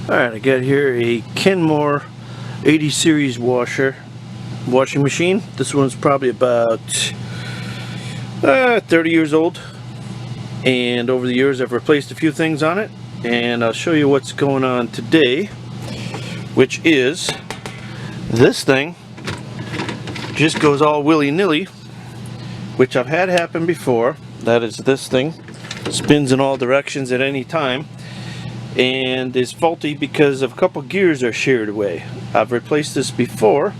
Alright, I got here a Kenmore 80 series washing machine. This one's probably about 30 years old, and over the years I've replaced a few things on it, and I'll show you what's going on today, which is this thing just goes all willy-nilly, which I've had happen before. That is, this thing spins in all directions at any time and is faulty because of a couple gears are sheared away. I've replaced this before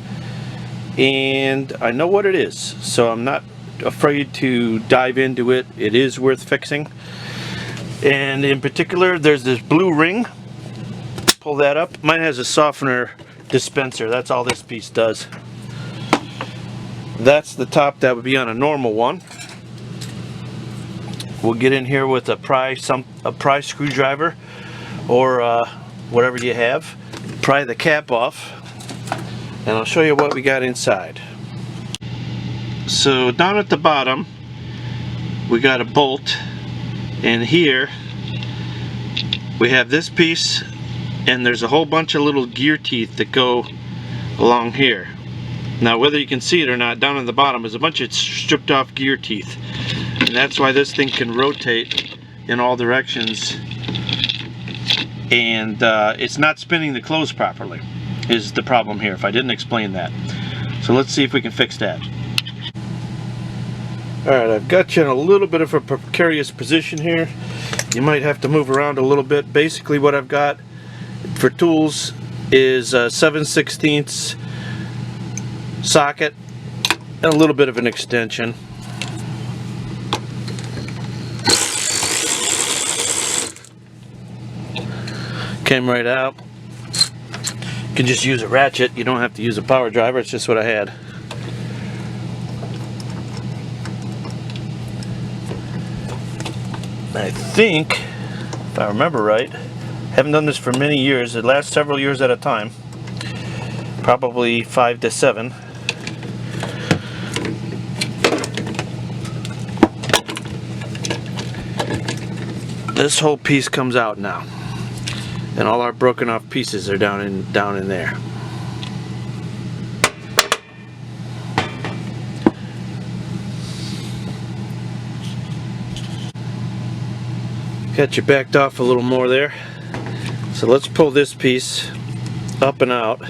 and I know what it is, so I'm not afraid to dive into it. It is worth fixing. And in particular, there's this blue ring. Pull that up. Mine has a softener dispenser. That's all this piece does. That's the top that would be on a normal one. We'll get in here with a pry screwdriver or whatever you have. Pry the cap off, and I'll show you what we got inside. So down at the bottom we got a bolt, and here we have this piece, and there's a whole bunch of little gear teeth that go along here. Now, whether you can see it or not, down at the bottom is a bunch of stripped off gear teeth, and that's why this thing can rotate in all directions, and it's not spinning the clothes properly is the problem here, if I didn't explain that. So let's see if we can fix that. Alright, I've got you in a little bit of a precarious position here. You might have to move around a little bit. Basically what I've got for tools is a 7/16 socket and a little bit of an extension. Came right out. You can just use a ratchet. You don't have to use a power driver. It's just what I had. I think, if I remember right, haven't done this for many years. It lasts several years at a time. Probably 5 to 7. This whole piece comes out now, and all our broken off pieces are down in there. Got you backed off a little more there. So let's pull this piece up and out.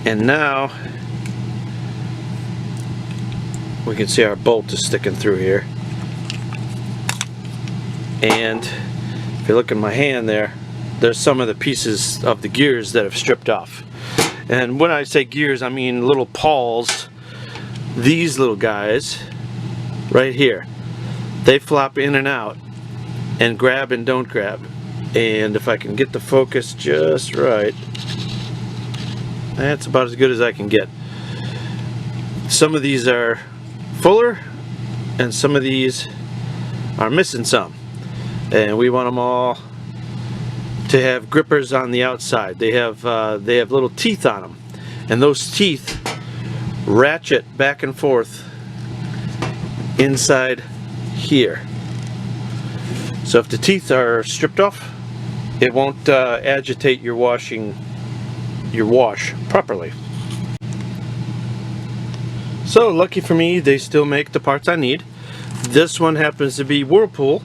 And now we can see our bolt is sticking through here. And if you look at my hand there, there's some of the pieces of the gears that have stripped off. And when I say gears, I mean little pawls. These little guys right here, they flop in and out and grab and don't grab. And if I can get the focus just right, that's about as good as I can get. Some of these are fuller and some of these are missing some, and we want them all to have grippers on the outside. They have little teeth on them, and those teeth ratchet back and forth inside here. So if the teeth are stripped off, it won't agitate your wash properly. So lucky for me, they still make the parts I need. This one happens to be Whirlpool,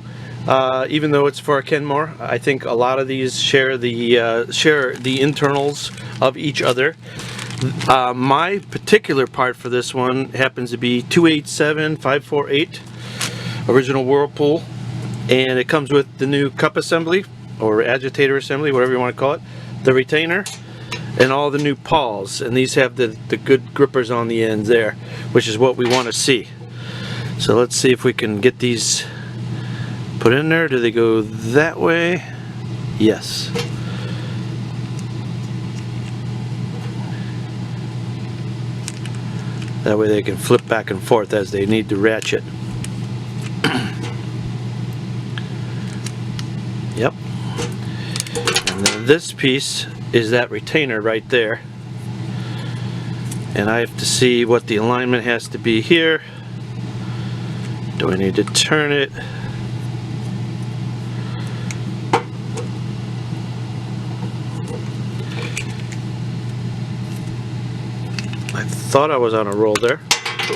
even though it's for a Kenmore. I think a lot of these share the internals of each other. My particular part for this one happens to be 287548, original Whirlpool, and it comes with the new cup assembly or agitator assembly, whatever you want to call it, the retainer, and all the new pawls. And these have the good grippers on the ends there, which is what we want to see. So let's see if we can get these put in there. Do they go that way? Yes. That way they can flip back and forth as they need to ratchet. Yep. And then this piece is that retainer right there. And I have to see what the alignment has to be here. Do I need to turn it? I thought I was on a roll there.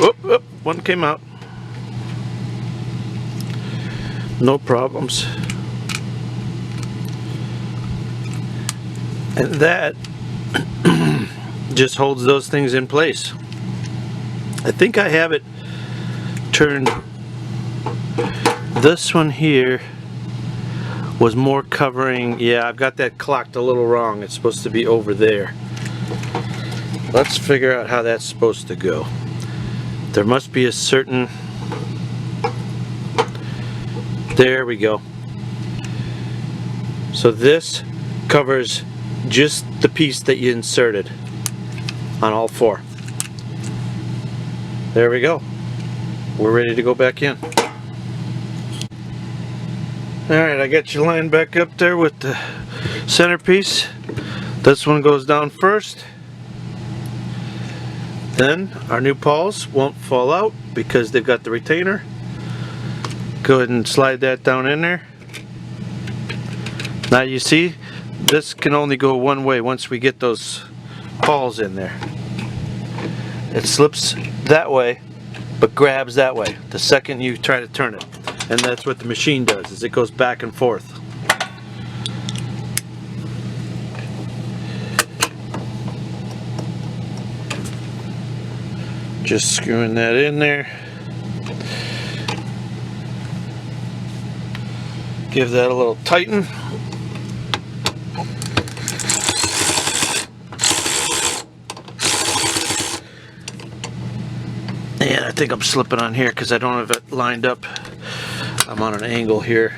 Oop, oop, one came out. No problems. And that just holds those things in place. I think I have it turned. This one here was more covering. Yeah, I've got that clocked a little wrong. It's supposed to be over there. Let's figure out how that's supposed to go. There must be a certain... There we go. So this covers just the piece that you inserted on all four. There we go. We're ready to go back in. Alright, I got you lined back up there with the centerpiece. This one goes down first. Then our new pawls won't fall out because they've got the retainer. Go ahead and slide that down in there. Now you see, this can only go one way once we get those pawls in there. It slips that way, but grabs that way the second you try to turn it. And that's what the machine does, is it goes back and forth. Just screwing that in there. Give that a little tighten. And I think I'm slipping on here because I don't have it lined up. I'm on an angle here.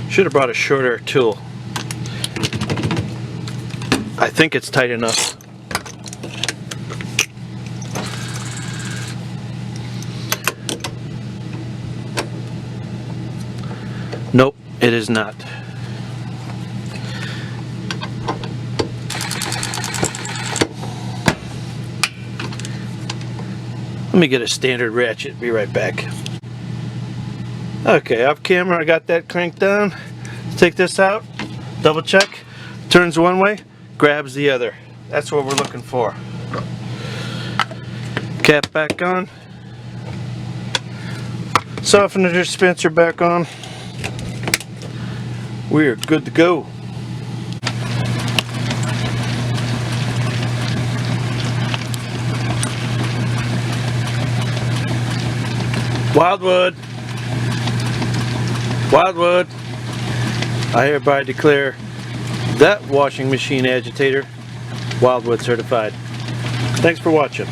Should have brought a shorter tool. I think it's tight enough. Nope, it is not. Let me get a standard ratchet, be right back. Okay, off camera I got that cranked down. Take this out, double check, turns one way, grabs the other. That's what we're looking for. Cap back on. Softener dispenser back on. We're good to go. Wildwood. Wildwood. I hereby declare that washing machine agitator Wildwood certified. Thanks for watching.